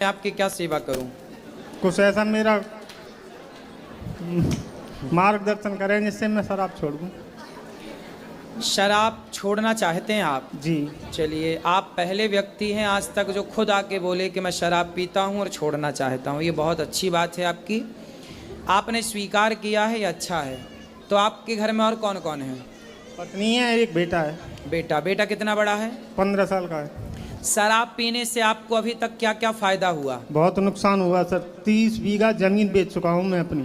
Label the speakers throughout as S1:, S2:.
S1: मैं आपकी क्या सेवा करूं?
S2: कुछ ऐसा मेरा मार्गदर्शन करें जिससे मैं शराब छोड़ दूं।
S1: शराब छोड़ना चाहते हैं आप?
S2: जी।
S1: चलिए, आप पहले व्यक्ति हैं आज तक जो खुद आके बोले कि मैं शराब पीता हूं और छोड़ना चाहता हूं। ये बहुत अच्छी बात है आपकी, आपने स्वीकार किया है, ये अच्छा है। तो आपके घर में और कौन कौन है?
S2: पत्नी है, एक बेटा है।
S1: बेटा कितना बड़ा है?
S2: 15 साल का है।
S1: शराब पीने से आपको अभी तक क्या क्या फायदा हुआ?
S2: बहुत नुकसान हुआ सर। 30 बीघा जमीन बेच चुका हूँ मैं अपनी।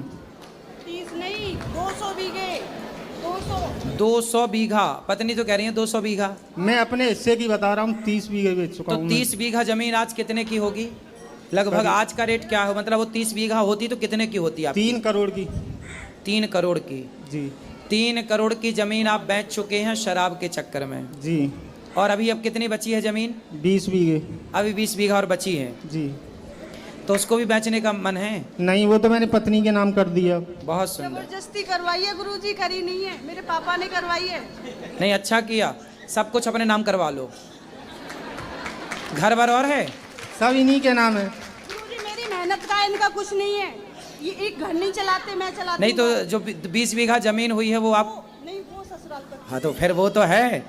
S3: 30 नहीं, 200 बीघे।
S1: 200 बीघा? पत्नी तो कह रही है 200 बीघा।
S2: मैं अपने हिस्से की बता रहा हूँ, 30 बीघे बेच चुका
S1: तो
S2: हूँ।
S1: 30 बीघा जमीन आज कितने की होगी लगभग? आज का रेट क्या है? मतलब वो 30 बीघा होती तो कितने की होती? आप
S2: 3 करोड़ की।
S1: 3 करोड़ की?
S2: जी।
S1: 3 करोड़ की जमीन आप बेच चुके हैं शराब के चक्कर में।
S2: जी।
S1: और अभी अब कितनी बची है जमीन?
S2: 20 बीघे।
S1: अभी 20 बीघा और बची है।
S2: जी।
S1: तो उसको भी बेचने का मन है?
S2: नहीं, वो तो मैंने पत्नी के नाम कर दिया।
S1: बहुत सुंदर।
S3: जबरदस्ती करवाई है गुरुजी, करी नहीं है, मेरे पापा ने करवाई है।
S1: नहीं, अच्छा किया, सब कुछ अपने नाम करवा लो। घर भर और है?
S2: सब इन्हीं के नाम है।
S3: गुरुजी मेरी मेहनत का इनका कुछ नहीं है, ये एक घर नहीं चलाते, मैं चलाती
S1: नहीं तो
S3: हूँ।
S1: जो 20 बीघा जमीन हुई है वो आप?
S3: नहीं, वो ससुराल का।
S1: हाँ तो फिर वो तो है,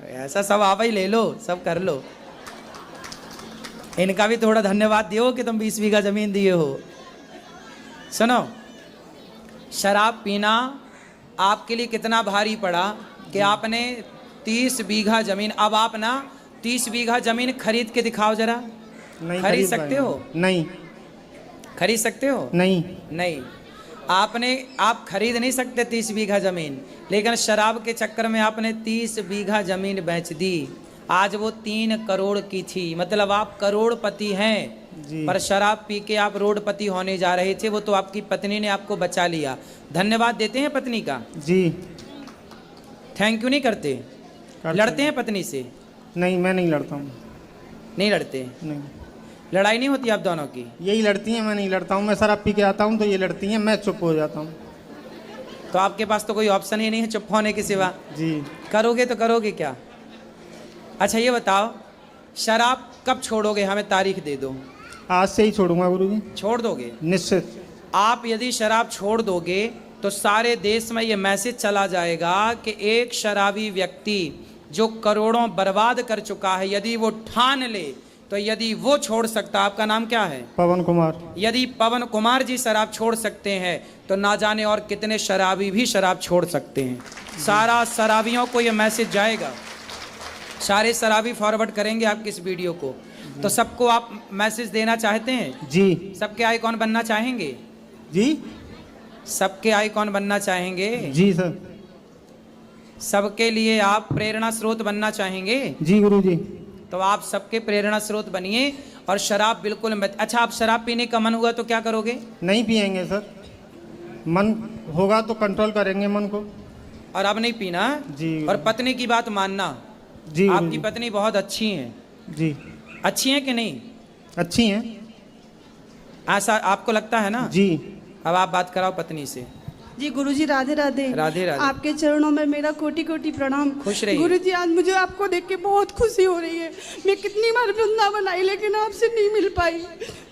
S1: ऐसा सब आप ही ले लो, सब कर लो। इनका भी थोड़ा धन्यवाद दियो कि तुम 20 बीघा जमीन दिए हो। सुनो, शराब पीना आपके लिए कितना भारी पड़ा कि आपने 30 बीघा जमीन, अब आप ना 30 बीघा जमीन खरीद के दिखाओ जरा।
S2: नहीं
S1: खरीद सकते हो?
S2: नहीं।
S1: खरीद सकते हो?
S2: नहीं।
S1: नहीं, आप खरीद नहीं सकते 30 बीघा जमीन, लेकिन शराब के चक्कर में आपने 30 बीघा जमीन बेच दी। आज वो 3 करोड़ की थी, मतलब आप करोड़पति हैं
S2: जी।
S1: पर शराब पी के आप रोडपति होने जा रहे थे। वो तो आपकी पत्नी ने आपको बचा लिया। धन्यवाद देते हैं पत्नी का?
S2: जी।
S1: थैंक यू नहीं करते? लड़ते हैं पत्नी से?
S2: नहीं, मैं नहीं लड़ता हूँ।
S1: नहीं लड़ते?
S2: नहीं।
S1: लड़ाई नहीं होती आप दोनों की?
S2: यही लड़ती हैं, मैं नहीं लड़ता हूँ। मैं शराब पी के आता हूँ तो ये लड़ती हैं, मैं चुप हो जाता हूँ।
S1: तो आपके पास तो कोई ऑप्शन ही नहीं है चुप होने के सिवा।
S2: जी।
S1: करोगे तो करोगे क्या? अच्छा ये बताओ, शराब कब छोड़ोगे? हमें तारीख दे दो।
S2: आज से ही छोड़ूंगा गुरुजी।
S1: छोड़ दोगे?
S2: निश्चित।
S1: आप यदि शराब छोड़ दोगे तो सारे देश में ये मैसेज चला जाएगा कि एक शराबी व्यक्ति जो करोड़ों बर्बाद कर चुका है, यदि वो ठान ले तो यदि वो छोड़ सकता, आपका नाम क्या है?
S2: पवन कुमार।
S1: यदि पवन कुमार जी शराब छोड़ सकते हैं तो ना जाने और कितने शराबी भी शराब छोड़ सकते हैं। सारा शराबियों को ये मैसेज जाएगा, सारे शराबी फॉरवर्ड करेंगे आपकी इस वीडियो को। तो सबको आप मैसेज देना चाहते हैं?
S2: जी।
S1: सबके आइकॉन बनना चाहेंगे?
S2: जी।
S1: सबके आइकॉन बनना चाहेंगे?
S2: जी सर।
S1: सबके लिए आप प्रेरणा स्रोत बनना चाहेंगे?
S2: जी गुरुजी।
S1: तो आप सबके प्रेरणा स्रोत बनिए और शराब बिल्कुल मत। अच्छा, आप शराब पीने का मन हुआ तो क्या करोगे?
S2: नहीं पिएंगे सर, मन होगा तो कंट्रोल करेंगे मन को।
S1: और अब नहीं पीना?
S2: जी।
S1: और पत्नी की बात मानना।
S2: जी।
S1: आपकी पत्नी बहुत अच्छी हैं?
S2: जी।
S1: अच्छी हैं कि नहीं?
S2: अच्छी हैं।
S1: ऐसा आपको लगता है ना?
S2: जी।
S1: अब आप बात कराओ पत्नी से।
S3: जी गुरुजी, राधे राधे।
S1: राधे राधे।
S3: आपके चरणों में मेरा कोटि कोटि प्रणाम।
S1: खुश रहिए।
S3: गुरुजी, आज मुझे आपको देख के बहुत खुशी हो रही है। मैं कितनी बार वृंदावन आई लेकिन आपसे नहीं मिल पाई।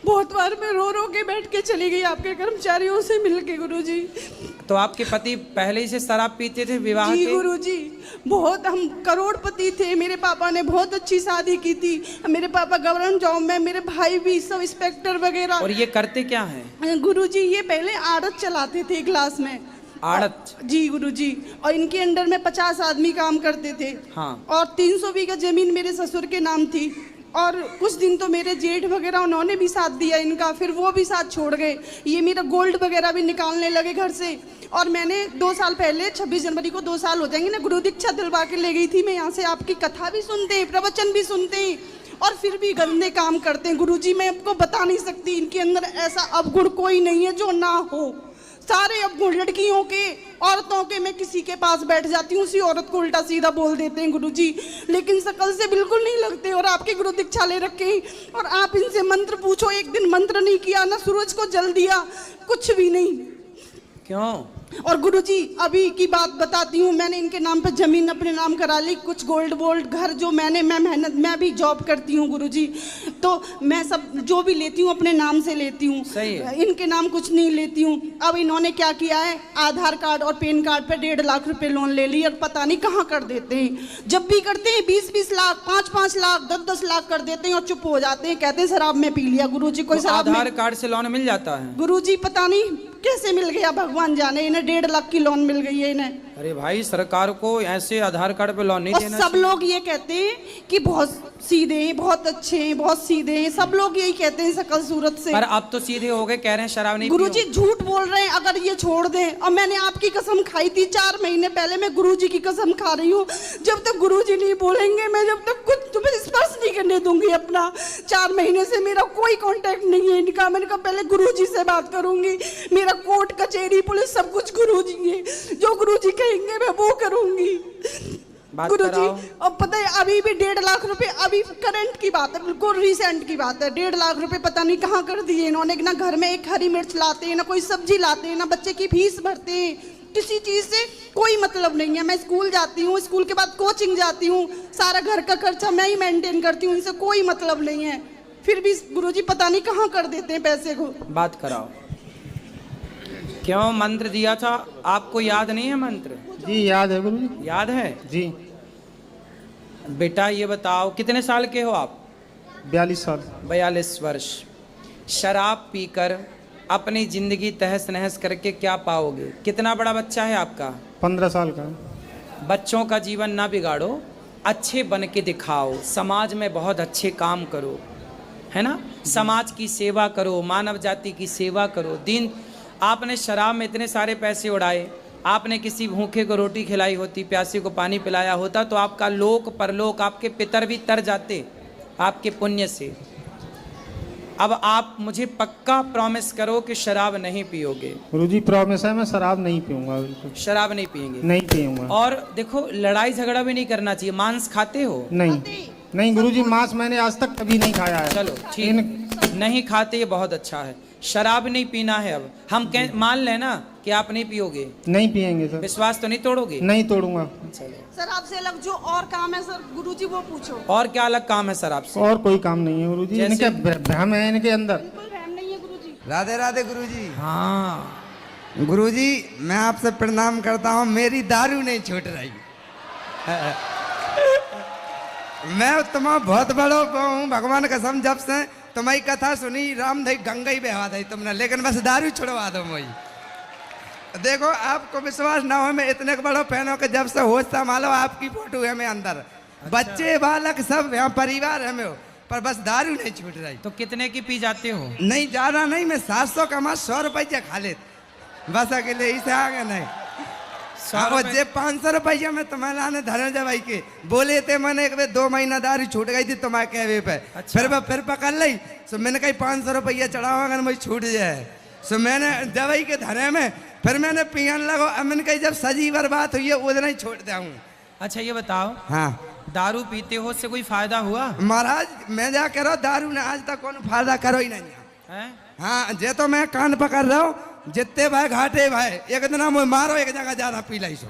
S3: बहुत बार मैं रो रो के बैठ के चली गई आपके कर्मचारियों से मिल के। गुरुजी,
S1: तो आपके पति पहले ही से शराब पीते थे विवाह
S3: जी
S1: के?
S3: गुरुजी, बहुत, हम करोड़पति थे। मेरे पापा ने बहुत अच्छी शादी की थी। मेरे पापा गवर्नमेंट जॉब में, मेरे भाई भी सब इंस्पेक्टर वगैरह।
S1: और ये करते क्या हैं?
S3: गुरुजी, ये पहले आड़त चलाते थे क्लास में।
S1: आड़त?
S3: जी गुरुजी, और इनके अंडर में 50 आदमी काम करते थे।
S1: हाँ।
S3: और 300 बीघा जमीन मेरे ससुर के नाम थी। और कुछ दिन तो मेरे जेठ वगैरह उन्होंने भी साथ दिया इनका, फिर वो भी साथ छोड़ गए। ये मेरा गोल्ड वगैरह भी निकालने लगे घर से। और मैंने 2 साल पहले 26 जनवरी को 2 साल हो जाएंगे ना, गुरु दीक्षा दिलवा के ले गई थी मैं यहाँ से। आपकी कथा भी सुनते हैं, प्रवचन भी सुनते हैं, और फिर भी गंदे काम करते हैं। गुरुजी, मैं आपको बता नहीं सकती, इनके अंदर ऐसा अवगुण कोई नहीं है जो ना हो। सारे अवगुण लड़कियों के, औरतों के। मैं किसी के पास बैठ जाती हूँ, उसी औरत को उल्टा सीधा बोल देते हैं गुरुजी, लेकिन शकल से बिल्कुल नहीं लगते। और आपके गुरु दीक्षा ले रखे, और आप इनसे मंत्र पूछो, एक दिन मंत्र नहीं किया, ना सूरज को जल दिया, कुछ भी नहीं।
S1: क्यों?
S3: और गुरुजी अभी की बात बताती हूँ, मैंने इनके नाम पे जमीन अपने नाम करा ली, कुछ गोल्ड वोल्ड घर जो मैं भी जॉब करती हूँ गुरुजी, तो मैं सब जो भी लेती हूँ अपने नाम से लेती हूँ,
S1: सही है।
S3: इनके नाम कुछ नहीं लेती हूँ। अब इन्होंने क्या किया है, आधार कार्ड और पैन कार्ड पे 1.5 लाख रुपए लोन ले ली और पता नहीं कहाँ कर देते हैं। जब भी करते हैं 20-20 लाख, 5-5 लाख, 10-10 लाख कर देते हैं और चुप हो जाते हैं, कहते हैं शराब में पी लिया। गुरुजी कोई
S1: तो
S3: शराब
S1: आधार कार्ड से लोन मिल जाता है?
S3: गुरुजी पता नहीं कैसे मिल गया, भगवान जाने, इन्हें 1.5 लाख की लोन मिल गई है इन्हें।
S1: अरे भाई, सरकार को ऐसे आधार कार्ड पे लोन नहीं
S3: और
S1: देना
S3: सब
S1: चाहिए।
S3: लोग ये कहते हैं कि बहुत सीधे हैं, बहुत अच्छे हैं, बहुत सीधे हैं, सब लोग यही कहते हैं शकल सूरत से।
S1: पर अब तो सीधे हो गए, कह रहे हैं शराब नहीं
S3: गुरुजी
S1: पियो।
S3: झूठ बोल रहे हैं, अगर ये छोड़ दें। और मैंने आपकी कसम खाई थी 4 महीने पहले, मैं गुरुजी की कसम खा रही हूँ, जब तक गुरुजी नहीं बोलेंगे मैं जब तक कुछ तुम्हें स्पर्श नहीं करने दूंगी अपना। 4 महीने से मेरा कोई कांटेक्ट नहीं है इनका। मैंने कहा पहले गुरुजी से बात करूंगी, मेरा कोर्ट कचहरी पुलिस सब कुछ गुरुजी है, जो गुरुजी कहेंगे मैं वो करूंगी।
S1: बात
S3: गुरुजी
S1: कराओ।
S3: अब पता है अभी भी 1.5 लाख रुपए, अभी करंट की बात है, बिल्कुल रिसेंट की बात है, 1.5 लाख रुपए पता नहीं कहाँ कर दिए इन्होंने। ना घर में एक हरी मिर्च लाते हैं, ना कोई सब्जी लाते हैं, ना बच्चे की फीस भरते हैं, किसी चीज से कोई मतलब नहीं है। मैं स्कूल जाती हूँ, स्कूल के बाद कोचिंग जाती हूँ, सारा घर का खर्चा मैं ही मेंटेन करती हूँ, इनसे कोई मतलब नहीं है। फिर भी गुरुजी पता नहीं कहाँ कर देते हैं पैसे को।
S1: बात कराओ। क्यों मंत्र दिया था आपको, याद नहीं है मंत्र?
S2: जी याद है गुरुजी।
S1: याद है
S2: जी।
S1: बेटा ये बताओ कितने साल के हो आप?
S2: 42 साल।
S1: 42 वर्ष। शराब पीकर अपनी जिंदगी तहस नहस करके क्या पाओगे? कितना बड़ा बच्चा है आपका?
S2: 15 साल का।
S1: बच्चों का जीवन ना बिगाड़ो, अच्छे बन के दिखाओ, समाज में बहुत अच्छे काम करो, है ना? समाज की सेवा करो, मानव जाति की सेवा करो। दिन आपने शराब में इतने सारे पैसे उड़ाए, आपने किसी भूखे को रोटी खिलाई होती, प्यासे को पानी पिलाया होता, तो आपका लोक परलोक, आपके पितर भी तर जाते आपके पुण्य से। अब आप मुझे पक्का प्रॉमिस करो कि शराब नहीं पियोगे।
S2: गुरुजी प्रॉमिस है, मैं शराब नहीं पीऊंगा बिल्कुल।
S1: शराब नहीं पिएंगे?
S2: नहीं पीऊंगा।
S1: और देखो, लड़ाई झगड़ा भी नहीं करना चाहिए। मांस खाते हो?
S2: नहीं नहीं गुरुजी, मांस मैंने आज तक कभी नहीं खाया है।
S1: चलो ठीक, नहीं खाते, ये बहुत अच्छा है। शराब नहीं पीना है। अब हम मान लेना कि आप नहीं पियोगे,
S2: नहीं पिएंगे सर।
S1: विश्वास तो नहीं तोड़ोगे?
S2: नहीं तोड़ूंगा।
S1: चलो,
S3: सर आपसे अलग जो और काम है सर गुरुजी वो पूछो।
S1: और क्या अलग काम है सर आपसे?
S2: और कोई काम नहीं है गुरुजी,
S1: जैसे-
S2: इनके भ्रम है इनके अंदर।
S3: कोई रहम नहीं है गुरुजी।
S4: राधे राधे गुरुजी।
S1: हाँ,
S4: गुरुजी मैं आपसे प्रणाम करता हूँ, मेरी दारू नहीं छूट रही। मैं तुम्हारा बहुत बड़ो हूँ, भगवान कसम, जब से तुम्हारी कथा सुनी, राम दई गंगा ही बहा दी तुमने, लेकिन बस दारू छुड़वा दो मुझे। देखो आपको विश्वास ना हो, मैं इतने बड़ो फैन हूँ कि जब से होश संभालो आपकी फोटो है मैं अंदर। बच्चे बालक सब यहाँ परिवार है मैं, पर बस दारू नहीं छूट रही।
S1: तो कितने की पी जाते हो?
S4: नहीं ज्यादा नहीं, मैं 700 कमा 100 रुपये खा ले, बस अकेले इसे आगे नहीं।
S1: 100
S4: वो
S1: रुपए?
S4: जे 500 रुपया में तुम्हारे लाने धनंजय भाई के बोले थे, मैंने एक बार 2 महीना दारू छूट गई थी तुम्हारे कहवे पे।
S1: अच्छा।
S4: फिर मैं फिर पकड़ ली, सो मैंने कही 500 रुपया चढ़ाओ अगर मुझे छूट जाए। सो मैंने दवाई के धने में फिर मैंने पियन लगो। अब मैंने कही जब सजी बात हुई है उधर ही छोड़ दिया हूँ।
S1: अच्छा ये बताओ,
S4: हाँ
S1: दारू पीते हो उससे कोई फायदा हुआ
S4: महाराज, मैं जा करो दारू ने आज तक कौन फायदा करो ही नहीं
S1: है?
S4: हाँ जे तो मैं कान पकड़ रहा हूँ, जितने भाई घाटे भाई, एक दिन मुझे मारो, एक जगह ज्यादा पी लाई सो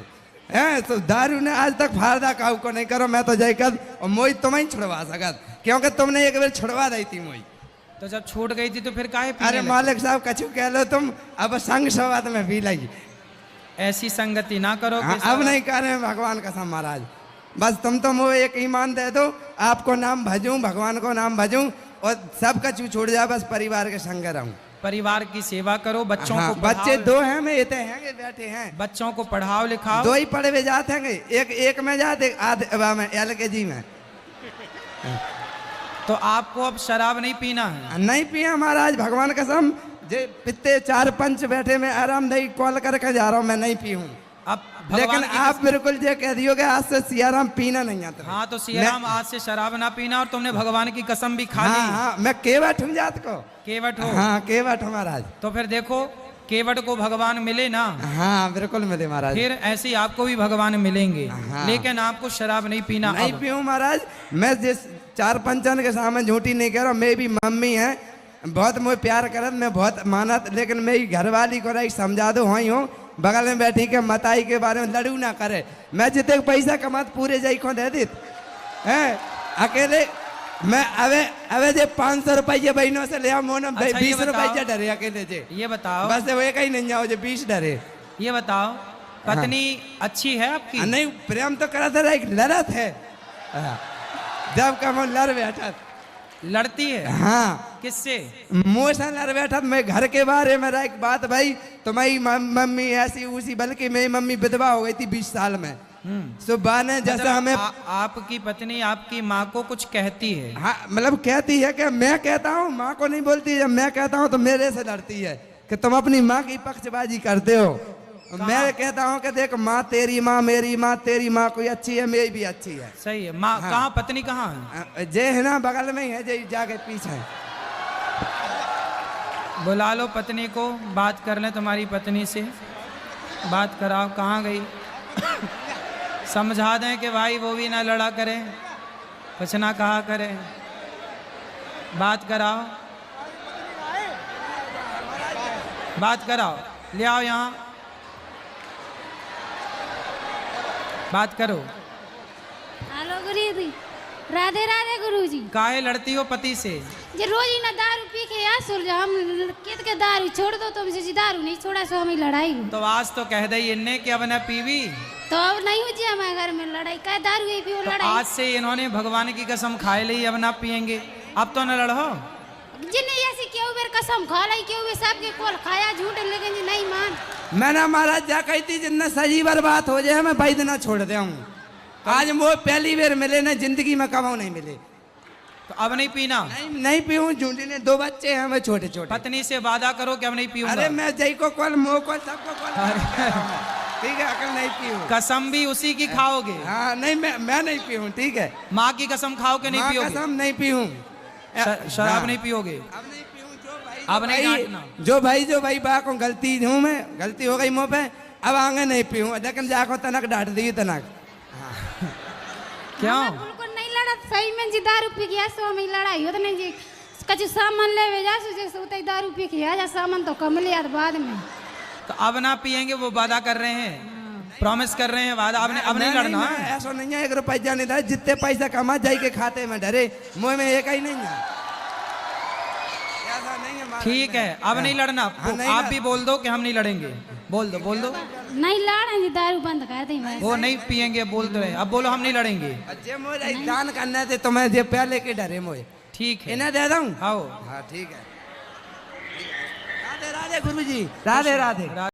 S4: है, तो दारू ने आज तक फायदा काऊ को नहीं करो। मैं तो जय कर और मोई तुम्हें ही छुड़वा सकत, क्योंकि तुमने एक बार छुड़वा दी थी मोई।
S1: तो जब छूट गई थी तो फिर काहे पीने
S4: अरे
S1: लगे?
S4: मालिक साहब कछु कह लो तुम, अब संग सवाद में पी लाई।
S1: ऐसी संगति ना करो
S4: हाँ,
S1: कि
S4: अब नहीं कर रहे हैं भगवान कसम महाराज, बस तुम तो मुझे एक ईमान दे दो, आपको नाम भजूं, भगवान को नाम भजूं और सब कछु छूट जाए, बस परिवार के संग रहूं।
S1: परिवार की सेवा करो, बच्चों
S4: हाँ,
S1: को
S4: बच्चे
S1: पढ़ाओ,
S4: 2 हैं, मैं इतने हैं बैठे हैं,
S1: बच्चों को पढ़ाओ लिखाओ।
S4: 2 ही पढ़े हुए जाते हैं, एक में जाते, आधे में LKG में।
S1: तो आपको अब शराब नहीं पीना है?
S4: नहीं पिया महाराज, भगवान कसम, जे पित्ते 4 पंच बैठे में आराम दही कॉल करके जा रहा हूँ, मैं नहीं पी हूँ।
S1: अब भगवान
S4: लेकिन
S1: की
S4: आप बिल्कुल जे कह दियोगे आज से सियाराम पीना नहीं आता।
S1: हाँ तो सियाराम आज से शराब ना पीना, और तुमने भगवान की कसम भी खा ली।
S4: हाँ हाँ, मैं केवट हूँ जात को।
S1: केवट हो?
S4: हाँ केवट हूँ महाराज।
S1: तो फिर देखो, केवट को भगवान मिले ना,
S4: हाँ बिल्कुल मिले महाराज।
S1: फिर ऐसे ही आपको भी भगवान मिलेंगे।
S4: हाँ।
S1: लेकिन आपको शराब नहीं पीना।
S4: नहीं
S1: अब
S4: पीऊँ महाराज, मैं जिस 4 पंचन के सामने झूठी नहीं कह रहा हूँ, मैं भी मम्मी है, बहुत मुझे प्यार करत, मैं बहुत मानत, लेकिन मेरी घरवाली को रही समझा दो वहीं हूँ बगल में बैठी के मताई के बारे में लड़ू ना करे। मैं जितने पैसा कमात पूरे जाई को दे दीत हैं अकेले। मैं अवे जे 500 रुपये बहनों से ले मोन भाई
S1: अच्छा, ये
S4: 20 रुपये
S1: बताओ।
S4: डरे अकेले जे।
S1: ये बताओ,
S4: बस वो एक ही नहीं जाओ जो 20 डरे।
S1: ये बताओ, पत्नी अच्छी है आपकी?
S4: नहीं प्रेम तो करा था, एक लड़त है। जब कम लड़ बैठा
S1: लड़ती है?
S4: हाँ
S1: किससे?
S4: मुँह से लड़ बैठा। मैं घर के बारे में एक बात भाई, तुम्हारी मम्मी ऐसी उसी, बल्कि मेरी मम्मी विधवा हो गई थी 20 साल में। सुबह ने जैसा
S1: मतलब
S4: हमें
S1: आपकी पत्नी आपकी माँ को कुछ कहती है?
S4: हाँ मतलब कहती है कि मैं कहता हूँ, माँ को नहीं बोलती। जब मैं कहता हूँ तो मेरे से लड़ती है कि तुम अपनी माँ की पक्षबाजी करते हो। मैं कहता हूँ कि देख माँ तेरी माँ, मेरी माँ, तेरी माँ कोई अच्छी है, मेरी भी अच्छी है।
S1: सही है। माँ
S4: हाँ।
S1: कहाँ, पत्नी कहाँ है?
S4: जे है ना बगल में ही है, जे जाके पीछे।
S1: बुला लो पत्नी को, बात कर ले तुम्हारी पत्नी से, बात कराओ। कहाँ गई? समझा दें कि भाई वो भी ना लड़ा करे, कुछ ना कहा करे, बात कराओ, बात कराओ, ले आओ यहाँ, बात करो।
S5: हेलो गुरुजी, राधे राधे गुरुजी।
S1: काहे लड़ती हो पति से?
S5: जे रोज ही ना दारू पी के यार सुल जा, हम कित के दारू छोड़ दो, तुमसे जी दारू नहीं छोड़ा सो हमें लड़ाई हो।
S1: तो आज तो कह दे इनने कि अब न पीवी,
S5: तो अब नहीं हो जी हमारे घर में लड़ाई, क्या दारू ही पियो
S1: तो
S5: लड़ाई।
S1: आज से इन्होंने भगवान की कसम खाए ली अब ना पियेंगे। अब तो न लड़ो।
S5: जिन्ने ऐसी क्यों बेर कसम खा लाई, क्यों वे सबके कोल खाया झूठ, लेकिन जी नहीं मान।
S4: मैंने महाराज जा कही थी जितना सही बर्बाद हो जाए मैं भाई देना छोड़ दे हूँ। आज वो पहली बार मिले ना जिंदगी में, कमाओ नहीं मिले।
S1: तो अब नहीं पीना?
S4: नहीं पीऊँ, झूठी ने 2 बच्चे हैं मैं छोटे छोटे।
S1: पत्नी से वादा करो कि अब नहीं पीऊंगा।
S4: अरे मैं जय को कॉल, मोह को, सबको कॉल, ठीक है अकल नहीं पीऊँ।
S1: कसम भी उसी की खाओगे?
S4: हाँ नहीं मैं नहीं पीऊँ, ठीक है।
S1: माँ की कसम खाओ कि नहीं
S4: माँ
S1: पियोगे?
S4: कसम नहीं पीऊँ।
S1: शराब नहीं पियोगे?
S4: अब नहीं पीऊँ।
S1: अब नहीं डांटना।
S4: जो भाई बा को गलती हूँ मैं, गलती हो गई मुँह पे, अब आगे नहीं पीऊँ। लेकिन जाको तनक डांट दी तनक।
S1: क्यों?
S5: हमरा बिल्कुल नहीं लड़ा, सही में जी दारू पी के सो हमें लड़ाई हो तो नहीं जी। कछु सामान लेवे जा सो जैसे उतई दारू पी के आ जा, सामान तो कम लिया बाद में।
S1: तो अब ना पियेंगे, वो वादा कर रहे हैं, प्रॉमिस कर रहे हैं, वादा। अब नहीं लड़ना है?
S4: ऐसा नहीं है 1 रुपया नहीं था, जितने पैसा कमा जाई के खाते में डरे, मुँह में एक ही नहीं है। ऐसा नहीं है महाराज।
S1: ठीक है, अब नहीं लड़ना।
S4: हाँ, नहीं
S1: आप
S4: लड़-
S1: भी बोल दो कि हम नहीं लड़ेंगे। बोल दो, बोल दो।
S5: नहीं लड़ा जी, दारू बंद कर दी मैं।
S1: वो नहीं पियेंगे बोल दो रहे, अब बोलो हम नहीं लड़ेंगे।
S4: जे मुझे दान करना थे तो मैं जे पहले के डरे मुझे,
S1: ठीक है,
S4: इन्हें दे दूं।
S1: आओ।
S4: हाँ ठीक है। राधे राधे गुरुजी, राधे राधे।